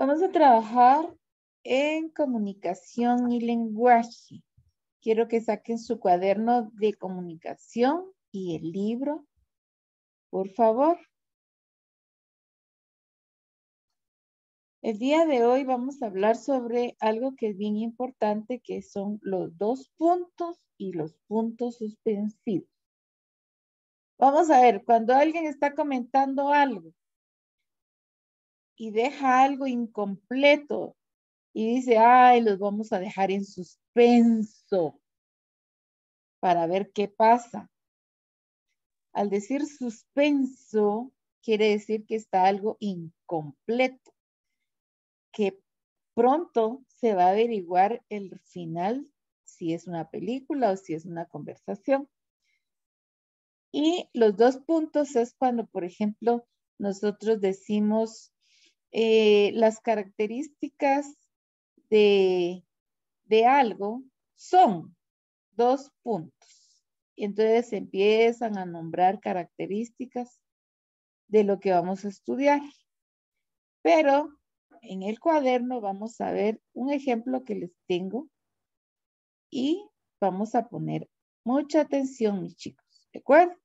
Vamos a trabajar en comunicación y lenguaje. Quiero que saquen su cuaderno de comunicación y el libro, por favor. El día de hoy vamos a hablar sobre algo que es bien importante, que son los dos puntos y los puntos suspensivos. Vamos a ver, cuando alguien está comentando algo y deja algo incompleto y dice, ay, los vamos a dejar en suspenso para ver qué pasa. Al decir suspenso, quiere decir que está algo incompleto, que pronto se va a averiguar el final, si es una película o si es una conversación. Y los dos puntos es cuando, por ejemplo, nosotros decimos las características de algo son dos puntos. Y entonces empiezan a nombrar características de lo que vamos a estudiar. Pero en el cuaderno vamos a ver un ejemplo que les tengo y vamos a poner mucha atención, mis chicos. ¿De acuerdo?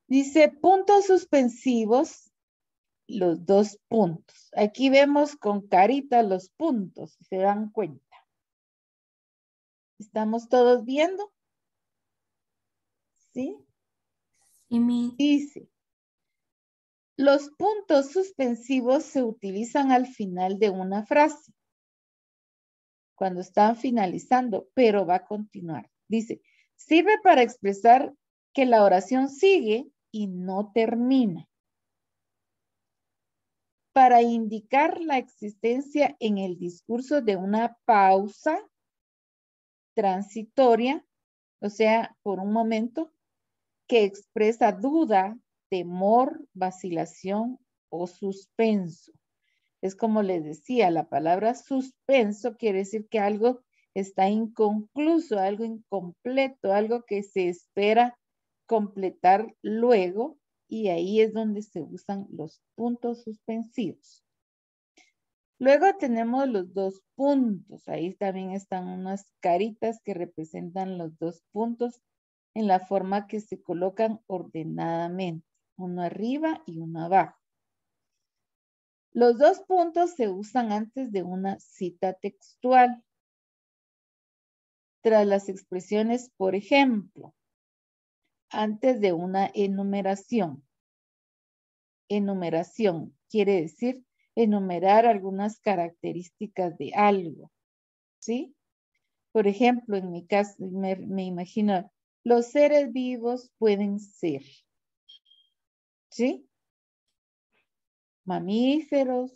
Dice puntos suspensivos, los dos puntos. Aquí vemos con carita los puntos, si se dan cuenta. ¿Estamos todos viendo? ¿Sí? Dice, los puntos suspensivos se utilizan al final de una frase, cuando están finalizando, pero va a continuar. Dice, sirve para expresar que la oración sigue y no termina. Para indicar la existencia en el discurso de una pausa transitoria, o sea, por un momento, que expresa duda, temor, vacilación o suspenso. Es como les decía, la palabra suspenso quiere decir que algo está inconcluso, algo incompleto, algo que se espera completar luego, y ahí es donde se usan los puntos suspensivos. Luego tenemos los dos puntos. Ahí también están unas caritas que representan los dos puntos en la forma que se colocan ordenadamente, uno arriba y uno abajo. Los dos puntos se usan antes de una cita textual. Tras las expresiones, por ejemplo, antes de una enumeración. Enumeración quiere decir enumerar algunas características de algo, ¿sí? Por ejemplo, en mi caso, me imagino, los seres vivos pueden ser, ¿sí? Mamíferos,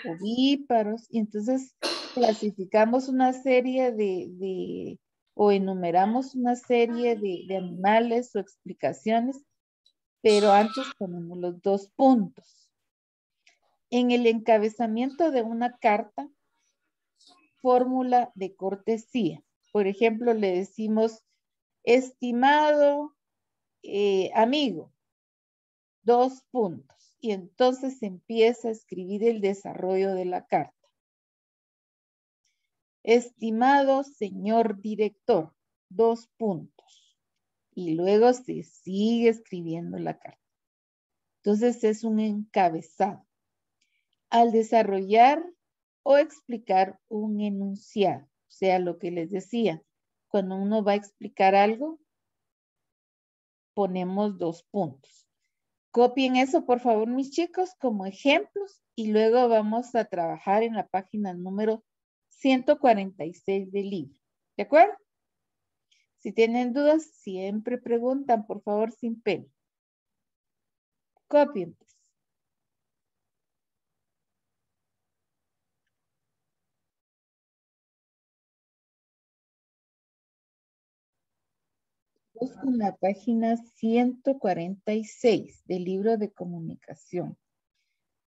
ovíparos, y entonces clasificamos una serie o enumeramos una serie de animales o explicaciones, pero antes ponemos los dos puntos. En el encabezamiento de una carta, fórmula de cortesía. Por ejemplo, le decimos, estimado amigo, dos puntos. Y entonces se empieza a escribir el desarrollo de la carta. Estimado señor director, dos puntos. Y luego se sigue escribiendo la carta. Entonces es un encabezado. Al desarrollar o explicar un enunciado, o sea, lo que les decía, cuando uno va a explicar algo, ponemos dos puntos. Copien eso, por favor, mis chicos, como ejemplos, y luego vamos a trabajar en la página número 146 del libro. ¿De acuerdo? Si tienen dudas, siempre preguntan, por favor, sin pena. Copien, pues. En la página 146 del libro de comunicación.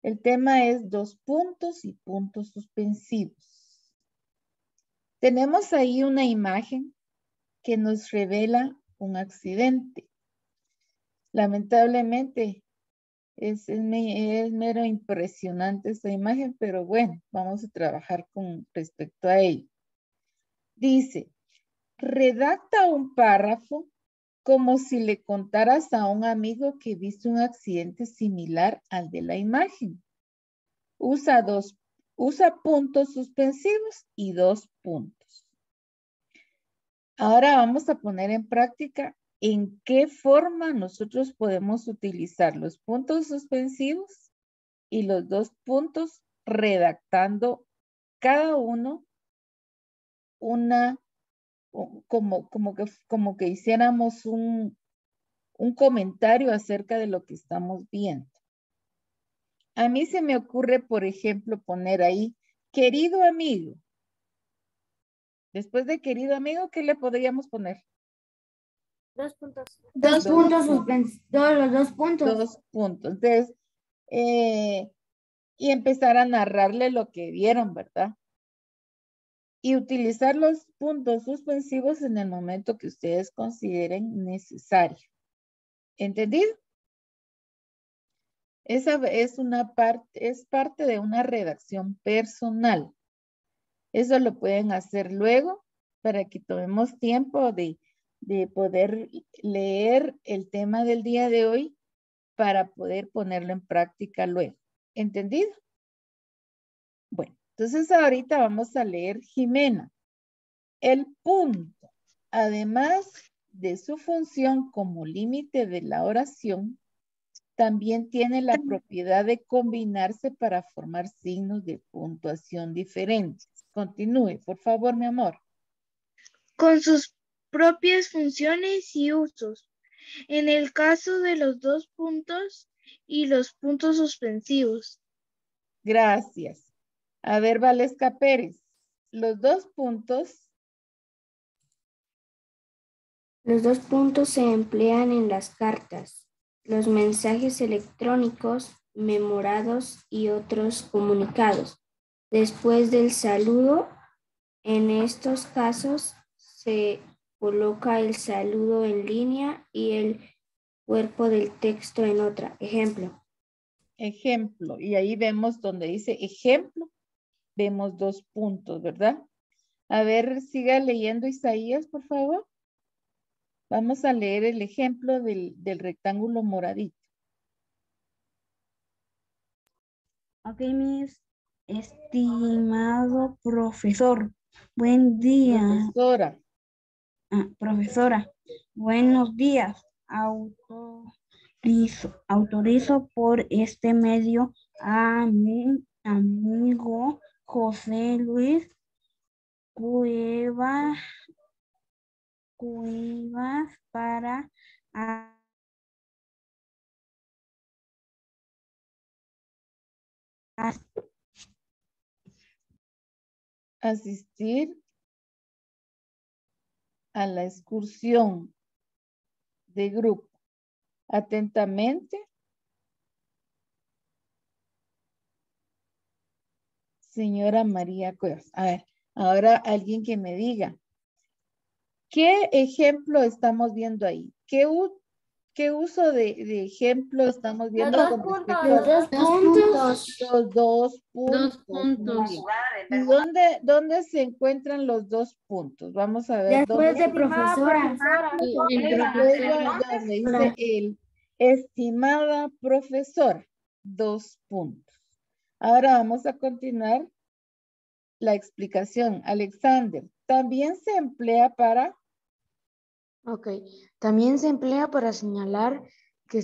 El tema es dos puntos y puntos suspensivos. Tenemos ahí una imagen que nos revela un accidente. Lamentablemente, Es mero impresionante esta imagen, pero bueno, vamos a trabajar con respecto a ello. Dice, redacta un párrafo como si le contaras a un amigo que viste un accidente similar al de la imagen. Usa puntos suspensivos y 2 puntos. Ahora vamos a poner en práctica en qué forma nosotros podemos utilizar los puntos suspensivos y los 2 puntos redactando cada uno como que hiciéramos un comentario acerca de lo que estamos viendo. A mí se me ocurre, por ejemplo, poner ahí, querido amigo. Después de querido amigo, ¿qué le podríamos poner? 2 puntos. Los 2 puntos. 2 puntos. Entonces, y empezar a narrarle lo que vieron, ¿verdad? Y utilizar los puntos suspensivos en el momento que ustedes consideren necesario. ¿Entendido? Esa es parte de una redacción personal. Eso lo pueden hacer luego para que tomemos tiempo de poder leer el tema del día de hoy para poder ponerlo en práctica luego. ¿Entendido? Bueno, entonces ahorita vamos a leer Jimena. El punto, además de su función como límite de la oración, también tiene la propiedad de combinarse para formar signos de puntuación diferentes. Continúe, por favor, mi amor. Con sus propias funciones y usos. En el caso de los 2 puntos y los puntos suspensivos. Gracias. A ver, Valesca Pérez. Los 2 puntos. Los 2 puntos se emplean en las cartas, los mensajes electrónicos, memorados y otros comunicados. Después del saludo, en estos casos se coloca el saludo en línea y el cuerpo del texto en otra. Ejemplo. Ejemplo. Y ahí vemos donde dice ejemplo. Vemos 2 puntos, ¿verdad? A ver, siga leyendo Isaías, por favor. Vamos a leer el ejemplo del rectángulo moradito. Ok, mis estimado profesor. Buen día. Profesora. Profesora, buenos días. Autorizo por este medio a mi amigo José Luis Cuevas para asistir a la excursión de grupo. Atentamente, señora María Cuevas. A ver, ahora alguien que me diga, ¿qué ejemplo estamos viendo ahí? ¿Qué uso de ejemplo estamos viendo? Los 2 puntos. Los 2 puntos. Los 2 puntos. 2 puntos. ¿Y dónde se encuentran los 2 puntos? Vamos a ver. Después de profesora. Me dice el estimada profesora. 2 puntos. Ahora vamos a continuar la explicación. Alexander, también se emplea para... Ok, también se emplea para señalar que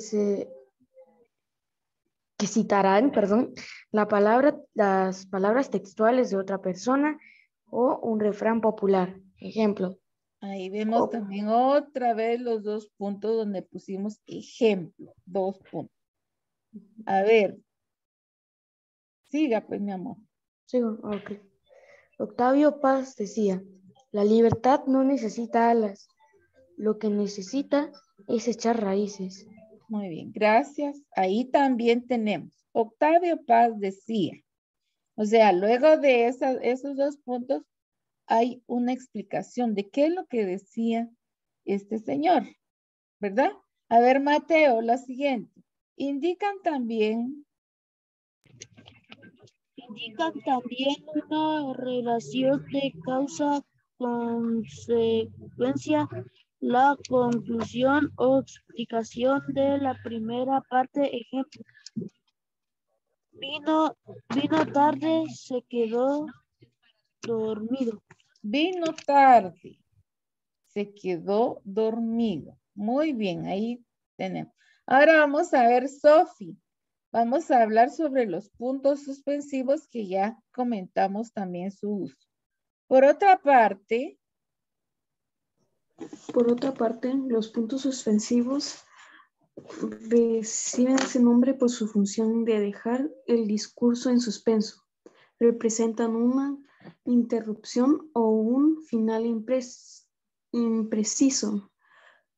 citarán, las palabras textuales de otra persona o un refrán popular. Ejemplo. Ahí vemos también otra vez los 2 puntos donde pusimos ejemplo. 2 puntos. A ver. Siga, pues, mi amor. Sigo, ok. Octavio Paz decía, la libertad no necesita alas, lo que necesita es echar raíces. Muy bien, gracias. Ahí también tenemos. Octavio Paz decía, o sea, luego de esos 2 puntos, hay una explicación de qué es lo que decía este señor, ¿verdad? A ver, Mateo, la siguiente. Indican también una relación de causa-consecuencia. La conclusión o explicación de la primera parte, ejemplo, vino tarde, se quedó dormido. Vino tarde, se quedó dormido. Muy bien, ahí tenemos. Ahora vamos a ver, Sofi. Vamos a hablar sobre los puntos suspensivos que ya comentamos también su uso. Por otra parte, los puntos suspensivos reciben ese nombre por su función de dejar el discurso en suspenso. Representan una interrupción o un final impreciso.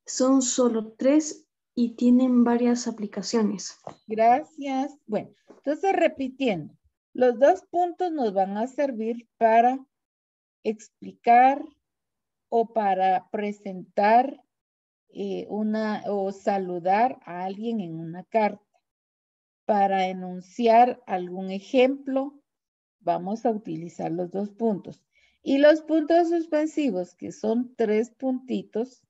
Son solo 3 y tienen varias aplicaciones. gracias. Bueno, entonces repitiendo, los 2 puntos nos van a servir para explicar o para presentar o saludar a alguien en una carta. Para enunciar algún ejemplo, vamos a utilizar los 2 puntos. Y los puntos suspensivos, que son 3 puntitos,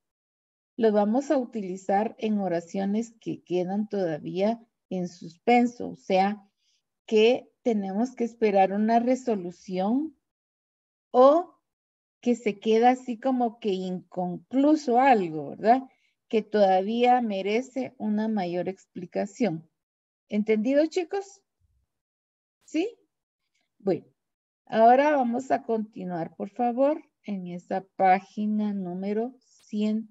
los vamos a utilizar en oraciones que quedan todavía en suspenso, o sea, que tenemos que esperar una resolución o que se queda así como que inconcluso algo, ¿verdad? Que todavía merece una mayor explicación. ¿Entendido, chicos? ¿Sí? Bueno, ahora vamos a continuar, por favor, en esa página número 100.